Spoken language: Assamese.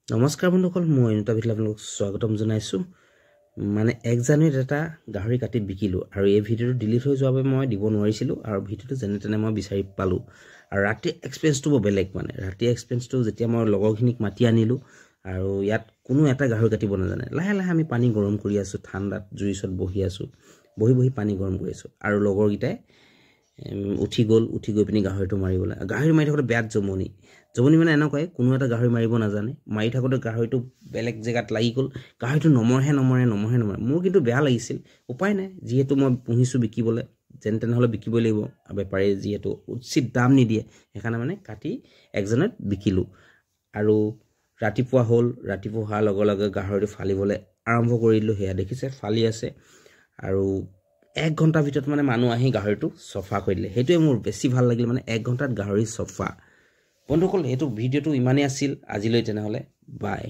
নমস্কাৰ বন্ধুসকল, মই অনুতা ভিতৰত আপোনালোকক স্বাগতম জনাইছোঁ। মানে 1 জানুৱাৰীত এটা গাহৰি কাটি বিকিলোঁ আৰু এই ভিডিঅ'টো ডিলিট হৈ যোৱাৰ বাবে মই দিব নোৱাৰিছিলোঁ আৰু ভিডিঅ'টো যেনে তেনে মই বিচাৰি পালোঁ। আৰু ৰাতিৰ এক্সপেৰিয়েঞ্চটো বৰ বেলেগ। মানে ৰাতিৰ এক্সপেৰিয়েঞ্চটো যেতিয়া মই লগৰখিনিক মাতি আনিলোঁ আৰু ইয়াত কোনো এটা গাহৰি কাটিব নাজানে, লাহে লাহে আমি পানী গৰম কৰি আছোঁ, ঠাণ্ডাত জুইৰ ওচৰত বহি আছোঁ, বহি পানী গৰম কৰি আছোঁ আৰু লগৰকেইটাই উঠি গৈ পিনি গাহৰিটো মাৰিবলৈ। গাহৰি মাৰি থাকোঁতে বেয়াত জমনি মানে এনেকুৱাই, কোনো এটা গাহৰি মাৰিব নাজানে, মাৰি থাকোঁতে গাহৰিটো বেলেগ জেগাত লাগি গ'ল, গাহৰিটো নমৰে। মোৰ কিন্তু বেয়া লাগিছিল, উপায় নাই, যিহেতু মই পুহিছোঁ বিকিবলৈ, যেনে তেনেহ'লে বিকিবই লাগিব। বেপাৰীয়ে যিহেতু উচিত দাম নিদিয়ে, সেইকাৰণে মানে কাটি 1 জানুৱাৰীত বিকিলোঁ। আৰু ৰাতিপুৱা হ'ল, ৰাতিপুৱা হোৱাৰ লগে লগে গাহৰিটো ফালিবলৈ আৰম্ভ কৰি দিলোঁ। সেয়া দেখিছে ফালি আছে আৰু 1 ঘণ্টাৰ ভিতৰত মানে মানুহ আহি গাহৰিটো চফা কৰি দিলে। সেইটোৱে মোৰ বেছি ভাল লাগিল, মানে 1 ঘণ্টাত গাহৰি চফা। বন্ধুসকল, এইটো ভিডিঅ'টো ইমানেই আছিল আজিলৈ, তেনেহ'লে বাই।